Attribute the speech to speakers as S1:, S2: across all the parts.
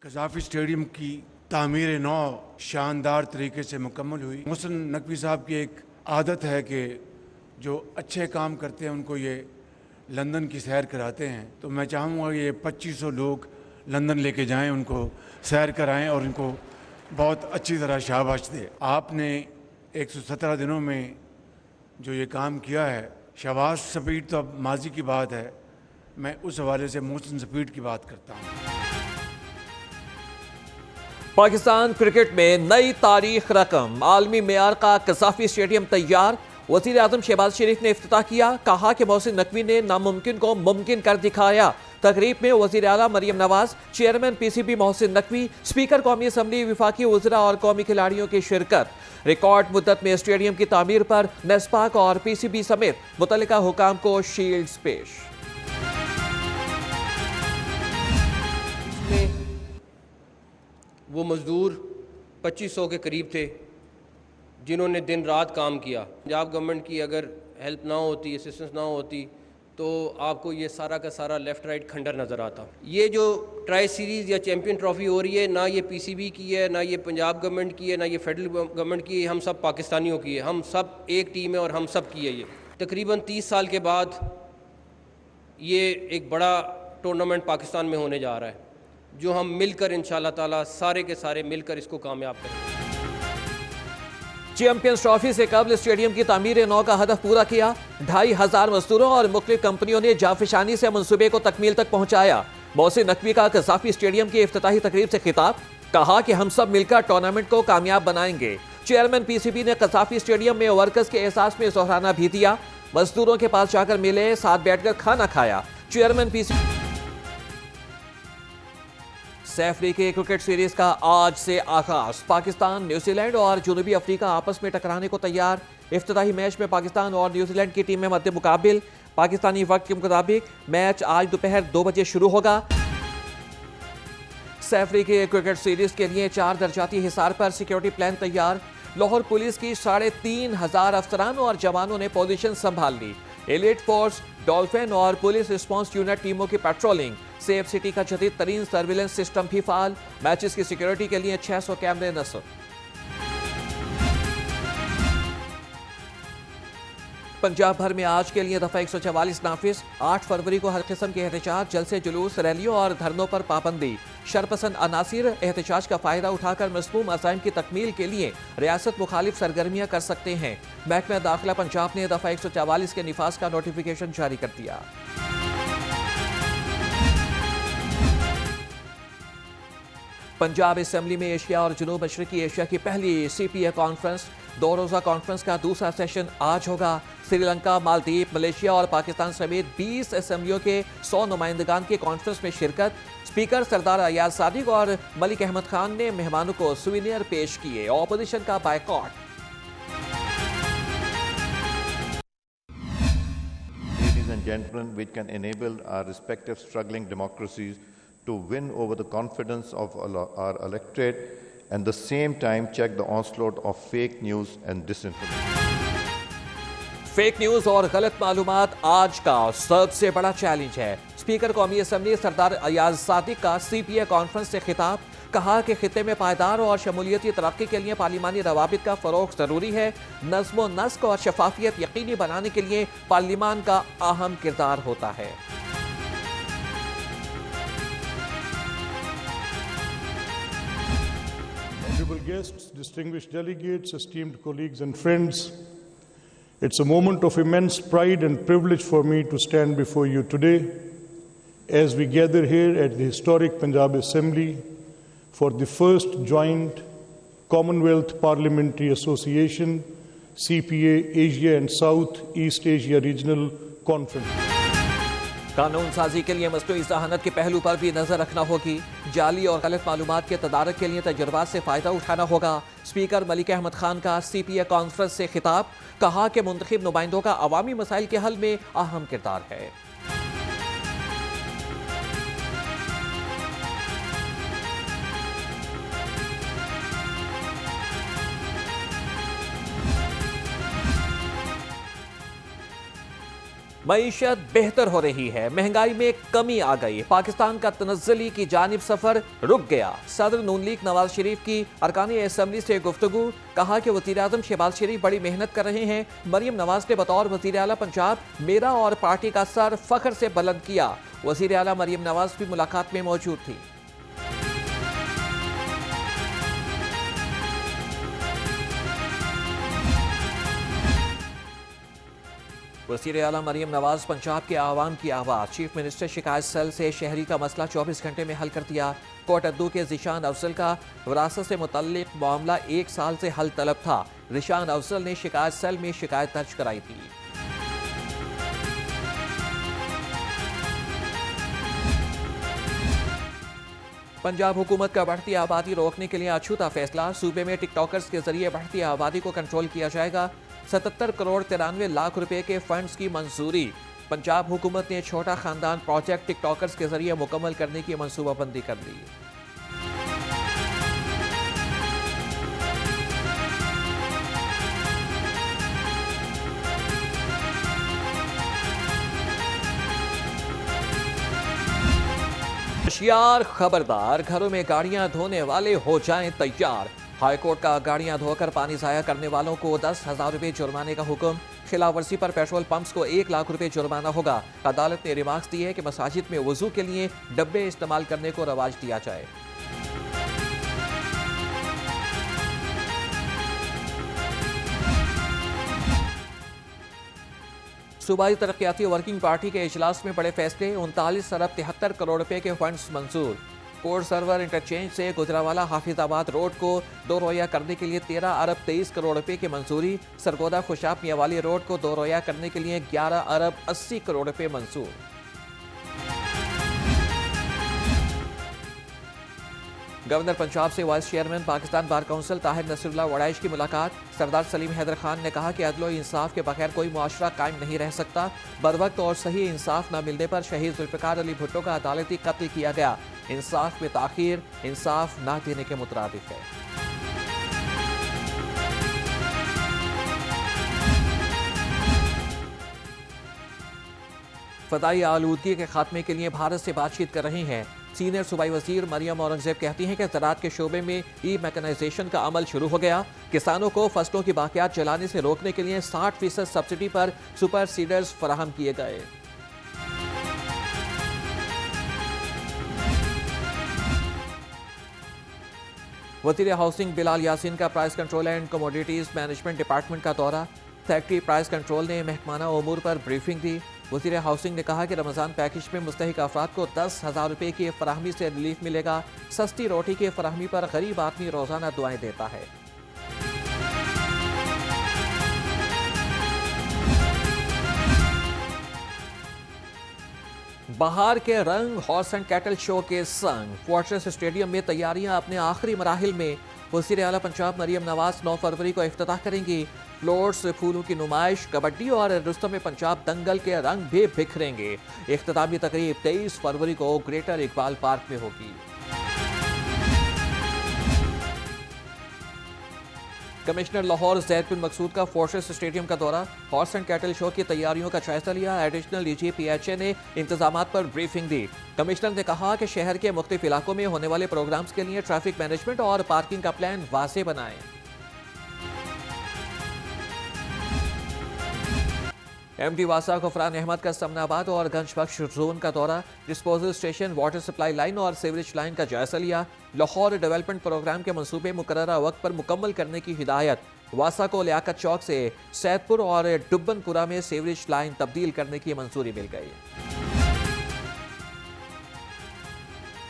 S1: कज़ाफ़ी stadium की तामीर नौ शानदार तरीके से मुकम्मल हुई। मोहसिन नकवी साहब की एक आदत है कि जो अच्छे काम करते हैं उनको ये लंदन की सैर कराते हैं, तो मैं चाहूँगा ये 2500 लोग लंदन लेके जाएं, उनको सैर कराएं और उनको बहुत अच्छी तरह शाबाश दें। आपने 117 दिनों में जो ये काम किया है, शहबाज स्पीड तो अब माजी की बात है, मैं उस हवाले से मोहसिन स्पीड की बात करता हूँ।
S2: पाकिस्तान क्रिकेट में नई तारीख रकम, आलमी मेयार का कज़ाफ़ी स्टेडियम तैयार। वज़ीर आज़म शहबाज शरीफ ने इफ्तिताह किया, कहा कि मोहसिन नकवी ने नामुमकिन को मुमकिन कर दिखाया। तकरीब में वज़ीर आला Maryam Nawaz, chairman PCB Mohsin Naqvi, speaker कौमी असम्बली, वफाकी वज़रा और कौमी खिलाड़ियों की शिरकत। रिकॉर्ड मुद्दत में स्टेडियम की तामीर पर नेस्पाक और PCB समेत मुतल्लिका हुकाम को शील्ड्स पेश।
S3: वो मज़दूर 2500 के करीब थे जिन्होंने दिन रात काम किया। पंजाब गवर्नमेंट की अगर हेल्प ना होती, असिस्टेंस ना होती, तो आपको ये सारा का सारा लेफ़्ट राइट खंडर नज़र आता। ये जो ट्राई सीरीज़ या चैम्पियन ट्रॉफ़ी हो रही है, ना ये PCB की है, ना ये पंजाब गवर्नमेंट की है, ना ये फेडरल गवर्नमेंट की है, हम सब पाकिस्तानियों की है। हम सब एक टीम है और हम सब की है। ये तकरीबन 30 साल के बाद ये एक बड़ा टूर्नामेंट पाकिस्तान में होने जा रहा है, जो हम मिलकर इंशाअल्लाह ताला सारे के सारे मिलकर इसको कामयाब करेंगे।
S2: चैंपियंस ट्रॉफी से कबल स्टेडियम की तामीर नौ का हदफ पूरा किया। 2500 मजदूरों और मुख्तलिफ कंपनियों ने जाफिशानी से मंसूबे को तकमील तक पहुंचाया। मोहसिन नकवी का कज़ाफ़ी स्टेडियम की इफ्तिताही तकरीब से खिताब, कहा कि हम सब मिलकर टूर्नामेंट को कामयाब बनाएंगे। चेयरमैन PCB ने कज़ाफ़ी स्टेडियम में वर्कर्स के एहसास में जोहराना भी दिया। मजदूरों के पास जाकर मिले, साथ बैठकर खाना खाया। चेयरमैन PCB सैफ के क्रिकेट सीरीज का आज से आगाज। पाकिस्तान, न्यूजीलैंड और जनूबी अफ्रीका आपस में टकराने को तैयार। इफ्तिताही मैच में पाकिस्तान और न्यूजीलैंड की टीमें मध्य मुकाबिल। पाकिस्तानी वक्त के मुताबिक मैच आज दोपहर 2 बजे शुरू होगा। सैफ के क्रिकेट सीरीज के लिए 4 दर्जाती हिसार पर सिक्योरिटी प्लान तैयार। लाहौर पुलिस की 3500 अफसरान और जवानों ने पोजीशन संभाल ली। एलिट फोर्स, डॉल्फिन और पुलिस रिस्पांस यूनिट टीमों की पेट्रोलिंग। सेफ सिटी का जदीद तरीन सर्विलेंस सिस्टम भी फाल। मैचेस की सिक्योरिटी के लिए 600 कैमरे नस्ब। पंजाब भर में आज के लिए दफा 144 नाफिज। 8 फरवरी को हर किस्म के एहतजाज, जलसे, जुलूस, रैलियों और धरनों पर पाबंदी। शरपसंद अनासिर एहतजाज का फायदा उठाकर मज़मूम अज़ाइम की तकमील के लिए रियासत मुखालिफ सरगर्मियां कर सकते हैं। महकमा दाखिला पंजाब ने दफा 144 के निफाज का नोटिफिकेशन जारी कर दिया। पंजाब असेंबली में एशिया और जनूब मशरकी एशिया की पहली CPA कॉन्फ्रेंस। 2 रोज़ा कॉन्फ्रेंस का दूसरा सेशन आज होगा। श्रीलंका, मालदीव, मलेशिया और पाकिस्तान समेत 20 असेंबलियों के 100 नुमाइंदगान की कॉन्फ्रेंस में शिरकत। स्पीकर सरदार अयाज सादिक और मलिक अहमद खान ने मेहमानों को सुवीनियर पेश किए। ऑपोजिशन का boycott.
S4: Ladies and gentlemen, which can enable our respective struggling democracies to win over the confidence of our electorate and the same time check the onslaught of fake news and disinformation.
S2: Fake news और गलत मालूमात आज का सबसे बड़ा challenge है। Speaker कौमी assembly सरदार अयाज सादिक का CPA कॉन्फ्रेंस से खिताब, कहा कि खिते में पायदार और शमूलियती तरक्की के लिए पार्लिमानी रवाबित का फरोग जरूरी है। नज़्म व नस्क और शफाफियत यकीनी बनाने के लिए पार्लिमान का अहम किरदार होता है।
S5: Honorable guests, distinguished delegates, esteemed colleagues and friends, it's a moment of immense pride and privilege for me to stand before you today as we gather here at the historic Punjab Assembly for the first joint Commonwealth Parliamentary Association CPA Asia and South East Asia Regional Conference.
S2: कानून साजी के लिए मसनूई ज़हानत के पहलू पर भी नजर रखना होगी। जाली और गलत मालूमात के तदारक के लिए तजुर्बात से फ़ायदा उठाना होगा। स्पीकर मलिक अहमद खान का CPA कॉन्फ्रेंस से खिताब, कहा कि मुंतखब नुमाइंदों का अवामी मसाइल के हल में अहम किरदार है। मईशत बेहतर हो रही है, महंगाई में कमी आ गई, पाकिस्तान का तनज़्ज़ुली की जानिब सफर रुक गया। सदर नून लीग नवाज शरीफ की अरकान असम्बली से गुफ्तगू, कहा कि वज़ीर आज़म शहबाज शरीफ बड़ी मेहनत कर रहे हैं। मरियम नवाज ने बतौर वज़ीर आला पंजाब मेरा और पार्टी का सर फख्र से बुलंद किया। वज़ीर आला मरियम नवाज भी मुलाकात में मौजूद थी। वज़ीर आला मरियम नवाज पंजाब के आवाम की आवाज़, चीफ मिनिस्टर शिकायत सेल से शहरी का मसला 24 घंटे में हल कर दिया। कोट अद्दू के ज़ीशान अफजल का विरासत से मुतल्लिक मामला 1 साल से हल तलब था। ज़ीशान अफजल ने शिकायत सेल में शिकायत दर्ज कराई थी। पंजाब हुकूमत का बढ़ती आबादी रोकने के लिए अछूता फैसला, सूबे में टिकटॉकर्स के जरिए बढ़ती आबादी को कंट्रोल किया जाएगा। 77 करोड़ 93 लाख रुपए के फंड्स की मंजूरी। पंजाब हुकूमत ने छोटा खानदान प्रोजेक्ट टिकटॉकर्स के जरिए मुकम्मल करने की मनसूबाबंदी कर ली। होशियार खबरदार, घरों में गाड़ियां धोने वाले हो जाएं तैयार। हाईकोर्ट का गाड़ियां धोकर पानी जाया करने वालों को 10,000 रुपए जुर्माने का हुक्म। खिलाफवर्जी पर पेट्रोल पंप्स को 1 लाख रुपए जुर्माना होगा। अदालत ने रिमार्क्स दिए कि मसाजिद में वजू के लिए डब्बे इस्तेमाल करने को रवाज दिया जाए। सूबाई तरक्याती वर्किंग पार्टी के इजलास में बड़े फैसले, 39 अरब 73 करोड़ रुपए के फंड्स मंजूर। कोर्ट सर्वर इंटरचेंज से गुजरावाला हाफिजाबाद रोड को 2 रोया करने के लिए 13 अरब 23 करोड़ रुपए की मंजूरी। सरगोदा खुशाब मियावाली रोड को 2 रोया करने के लिए 11 अरब 80 करोड़ रुपए मंजूर। गवर्नर पंजाब से vice chairman Pakistan bar council Tahir Nasirullah Waraich की मुलाकात। सरदार सलीम हैदर खान ने कहा कि अदलो इंसाफ के बगैर कोई मुआशरा कायम नहीं रह सकता। बरवक्त और सही इंसाफ न मिलने पर शहीद जुल्फ़िकार अली भुट्टो का अदालती कत्ल किया गया। इंसाफ में ताखीर इंसाफ न देने के मुतरादिफ है। फ़दाई आलूदगी के खात्मे के लिए भारत से बातचीत कर रही हैं। सीनियर सूबाई वजीर मरियम औरंगजेब कहती हैं कि ज़राअत के शोबे में ई मैकेनाइजेशन का अमल शुरू हो गया। किसानों को फसलों की बाकियात जलाने से रोकने के लिए 60% सब्सिडी पर सुपर सीडर्स फराहम किए गए। वज़ीर हाउसिंग बिलाल यासीन का price control and commodities management department का दौरा। फैक्ट्री प्राइस कंट्रोल ने महकमाना उमूर पर ब्रीफिंग दी। वज़ीर हाउसिंग ने कहा कि रमज़ान पैकेज में मुस्तहिक अफराद को 10,000 रुपये की फराहमी से रिलीफ मिलेगा। सस्ती रोटी की फराहमी पर गरीब आदमी रोज़ाना दुआएं देता है। बहार के रंग हॉर्स एंड कैटल शो के संग फोर्ट्रेस स्टेडियम में तैयारियां अपने आखिरी मराहिल में। वज़ीर आला पंजाब मरियम नवाज 9 फरवरी को इफ्तिताह करेंगी। फ्लोर्स, फूलों की नुमाइश, कबड्डी और रुस्तम पंजाब दंगल के रंग भी बिखरेंगे। इख्तितामी तकरीब 23 फरवरी को ग्रेटर इकबाल पार्क में होगी। कमिश्नर लाहौर ज़ैद बिन मकसूद का फोर्ट्रेस स्टेडियम का दौरा। हॉर्स एंड कैटल शो की तैयारियों का जायजा लिया। एडिशनल डीजी PHA ने इंतजामात पर ब्रीफिंग दी। कमिश्नर ने कहा कि शहर के मुख्तलिफ इलाकों में होने वाले प्रोग्राम्स के लिए ट्रैफिक मैनेजमेंट और पार्किंग का प्लान वाज़े बनाएं। MD वासा गफरान अहमद का समनाबाद और गंजबख्श जोन का दौरा। Disposal station, water supply line और सीवरेज लाइन का जायजा लिया। लाहौर डेवलपमेंट प्रोग्राम के मंसूबे मुकर्ररा वक्त पर मुकम्मल करने की हिदायत। वासा को लियाकत चौक से सैदपुर और डुब्बनपुरा में सीवरेज लाइन तब्दील करने की मंजूरी मिल गई।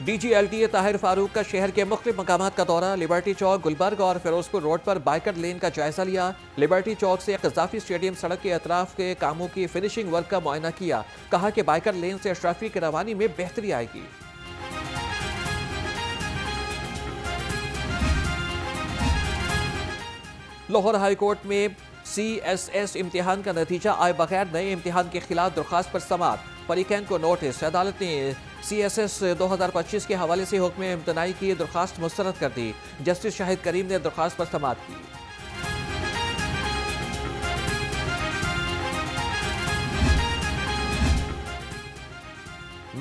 S2: DG LTA ताहिर फारूक का शहर के मुख्तलिफ मकामात का दौरा। लिबर्टी चौक, गुलबर्ग और फिरोजपुर रोड पर बाइकर लेन का जायजा लिया। लिबर्टी चौक से क़ज़ाफ़ी स्टेडियम सड़क के अतराफ के कामों की फिनिशिंग वर्क का मुआयना किया। कहा कि बाइकर लेन से ट्रैफिक की रवानी में बेहतरी आएगी। लाहौर हाई कोर्ट में CSS इम्तिहान का नतीजा आए बगैर नए इम्तिहान के खिलाफ दरख्वास्त पर समाअत। फरीकैन को नोटिस। अदालत ने CSS 2025 के हवाले से हुक्म इम्तनाई की दरख्वास्त मुस्तरद कर दी। जस्टिस शाहिद करीम ने दरख्वास्त पर समाअत की।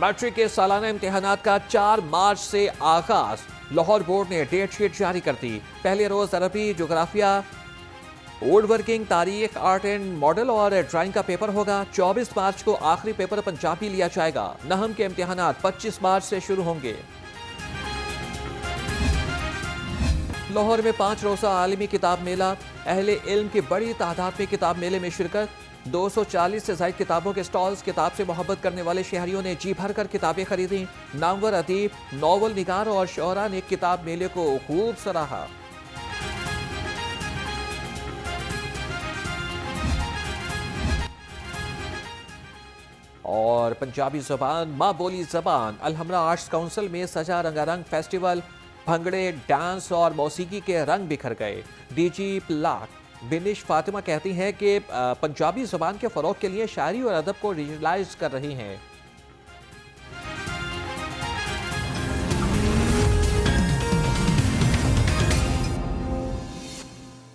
S2: मैट्रिक के सालाना इम्तिहानात का 4 मार्च से आगाज। लाहौर बोर्ड ने डेट शीट जारी कर दी। पहले रोज अरबी, जोग्राफिया, वुड वर्किंग, तारीख, आर्ट एंड मॉडल और ड्राइंग का पेपर होगा। 24 मार्च को आखिरी पेपर पंजाबी लिया जाएगा। नहम के इम्तिहानात 25 मार्च से शुरू होंगे। लाहौर में 5 रोज़ा आलमी किताब मेला। अहले इल्म की बड़ी तादाद में किताब मेले में शिरकत। 240 से ज़ायद किताबों के स्टॉल्स। किताब से मोहब्बत करने वाले शहरियों ने जी भर कर किताबें खरीदी। नामवर अदीब, नॉवल निगार और शोरा ने किताब मेले को खूब सराहा। और पंजाबी ज़बान माँ बोली ज़बान अलहमरा आर्ट्स काउंसिल में सजा रंगारंग फेस्टिवल। भंगड़े, डांस और मौसीकी के रंग बिखर गए। डीजी प्लाट बिनिश फातिमा कहती हैं कि पंजाबी ज़बान के फ़रोग़ के लिए शायरी और अदब को रीजनलाइज कर रही हैं।